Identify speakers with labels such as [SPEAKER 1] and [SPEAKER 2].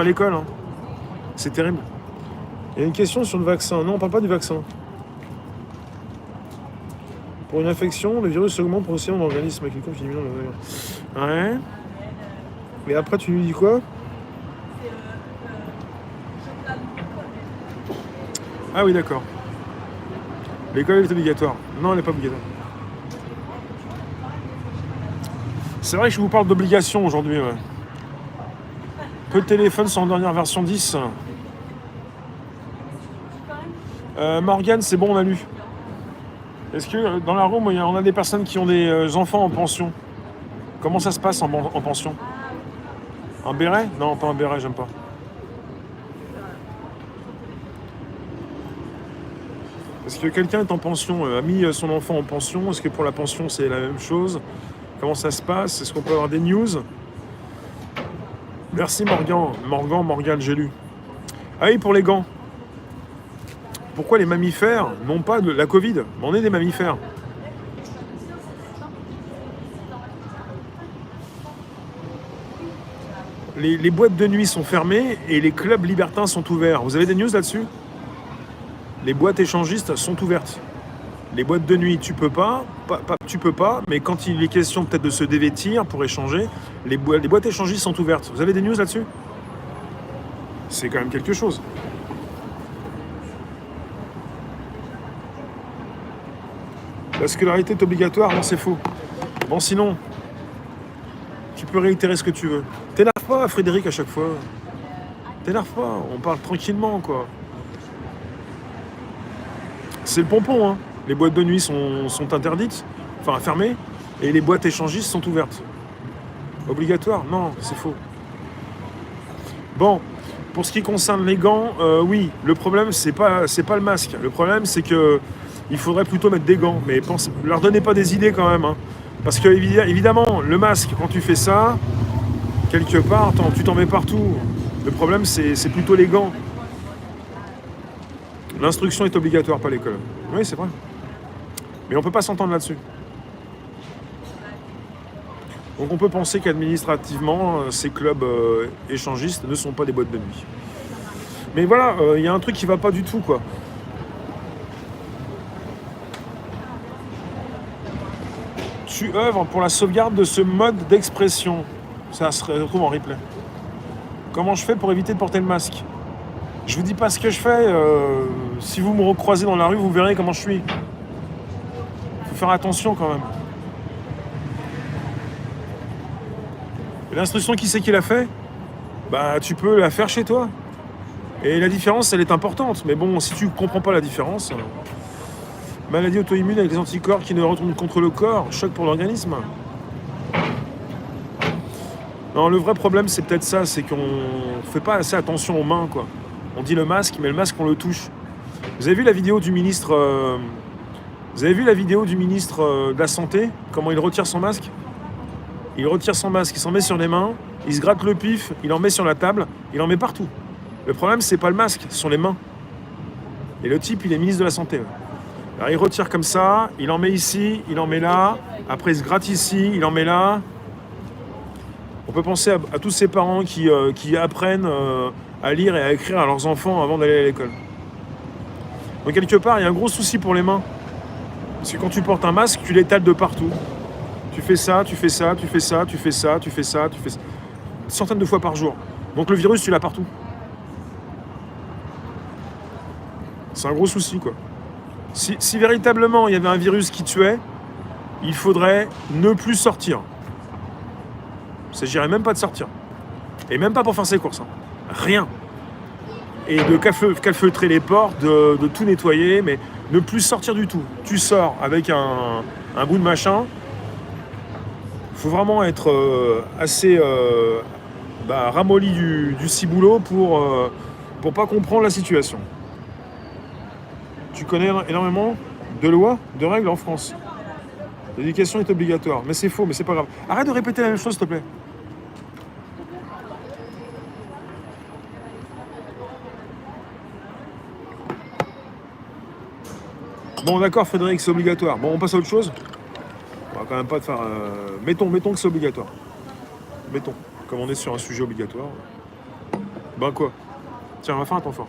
[SPEAKER 1] à l'école. Hein. C'est terrible. Il y a une question sur le vaccin. Non, on parle pas du vaccin. Pour une infection, le virus augmente progressivement dans l'organisme avec une courbe qui diminue. Ouais. Mais après, tu lui dis quoi? Ah oui, d'accord. L'école est obligatoire. Non, elle n'est pas obligatoire. C'est vrai que je vous parle d'obligation aujourd'hui. Ouais. Peu de téléphones sont en dernière version 10. Morgane, c'est bon, on a lu. Est-ce que dans la room, on a des personnes qui ont des enfants en pension? Comment ça se passe en pension? Un béret? Non, pas un béret, j'aime pas. Est-ce que quelqu'un est en pension, a mis son enfant en pension? Est-ce que pour la pension, c'est la même chose? Comment ça se passe? Est-ce qu'on peut avoir des news? Merci Morgane, j'ai lu. Ah oui, pour les gants. Pourquoi les mammifères n'ont pas de la Covid? On est des mammifères. Les boîtes de nuit sont fermées et les clubs libertins sont ouverts. Vous avez des news là-dessus? Les boîtes échangistes sont ouvertes. Les boîtes de nuit, tu peux pas, mais quand il est question peut-être de se dévêtir pour échanger, les boîtes échangistes sont ouvertes. Vous avez des news là-dessus? C'est quand même quelque chose. La scolarité est obligatoire? Non, c'est faux. Bon, sinon, tu peux réitérer ce que tu veux. T'énerve pas, Frédéric, à chaque fois. T'énerve pas, on parle tranquillement, quoi. C'est le pompon, hein. Les boîtes de nuit sont interdites, enfin fermées, et les boîtes échangistes sont ouvertes. Obligatoire? Non, c'est faux. Bon, pour ce qui concerne les gants, oui, le problème, c'est pas le masque. Le problème, c'est que il faudrait plutôt mettre des gants, mais leur donnez pas des idées quand même. Hein. Parce que, évidemment, le masque, quand tu fais ça, quelque part, tu t'en mets partout. Le problème, c'est plutôt les gants. L'instruction est obligatoire, pas l'école. Oui, c'est vrai. Mais on ne peut pas s'entendre là-dessus. Donc on peut penser qu'administrativement, ces clubs échangistes ne sont pas des boîtes de nuit. Mais voilà, il y a un truc qui va pas du tout, quoi. Tu œuvres pour la sauvegarde de ce mode d'expression. Ça se retrouve en replay. Comment je fais pour éviter de porter le masque? Je vous dis pas ce que je fais. Si vous me recroisez dans la rue, vous verrez comment je suis. Faut faire attention quand même. Et l'instruction, qui c'est qui l'a fait? Bah, tu peux la faire chez toi. Et la différence, elle est importante. Mais bon, si tu comprends pas la différence... Maladie auto-immune avec des anticorps qui ne retournent contre le corps, choc pour l'organisme. Non, le vrai problème, c'est peut-être ça, c'est qu'on fait pas assez attention aux mains, quoi. On dit le masque, mais le masque, on le touche. Vous avez vu la vidéo du ministre... de la Santé? Comment il retire son masque? Il retire son masque, il s'en met sur les mains, il se gratte le pif, il en met sur la table, il en met partout. Le problème, c'est pas le masque, ce sont les mains. Et le type, il est ministre de la Santé. Ouais. Alors, il retire comme ça, il en met ici, il en met là, après il se gratte ici, il en met là. On peut penser à tous ces parents qui apprennent à lire et à écrire à leurs enfants avant d'aller à l'école. Donc quelque part, il y a un gros souci pour les mains. Parce que quand tu portes un masque, tu l'étales de partout. Tu fais ça, tu fais ça, tu fais ça, tu fais ça, tu fais ça, tu fais ça. Centaines de fois par jour. Donc le virus, tu l'as partout. C'est un gros souci, quoi. Si véritablement il y avait un virus qui tuait, il faudrait ne plus sortir. Il ne s'agirait même pas de sortir. Et même pas pour faire ses courses. Hein. Rien. Et de calfeutrer les portes, de tout nettoyer, mais ne plus sortir du tout. Tu sors avec un bout de machin. Il faut vraiment être assez ramolli du ciboulot pour pas comprendre la situation. Tu connais énormément de lois, de règles en France. L'éducation est obligatoire. Mais c'est faux, mais c'est pas grave. Arrête de répéter la même chose, s'il te plaît. Bon, d'accord, Frédéric, c'est obligatoire. Bon, on passe à autre chose. On va quand même pas te faire... Mettons que c'est obligatoire. Mettons, comme on est sur un sujet obligatoire. Ben quoi? Tiens, on va faire un temps fort.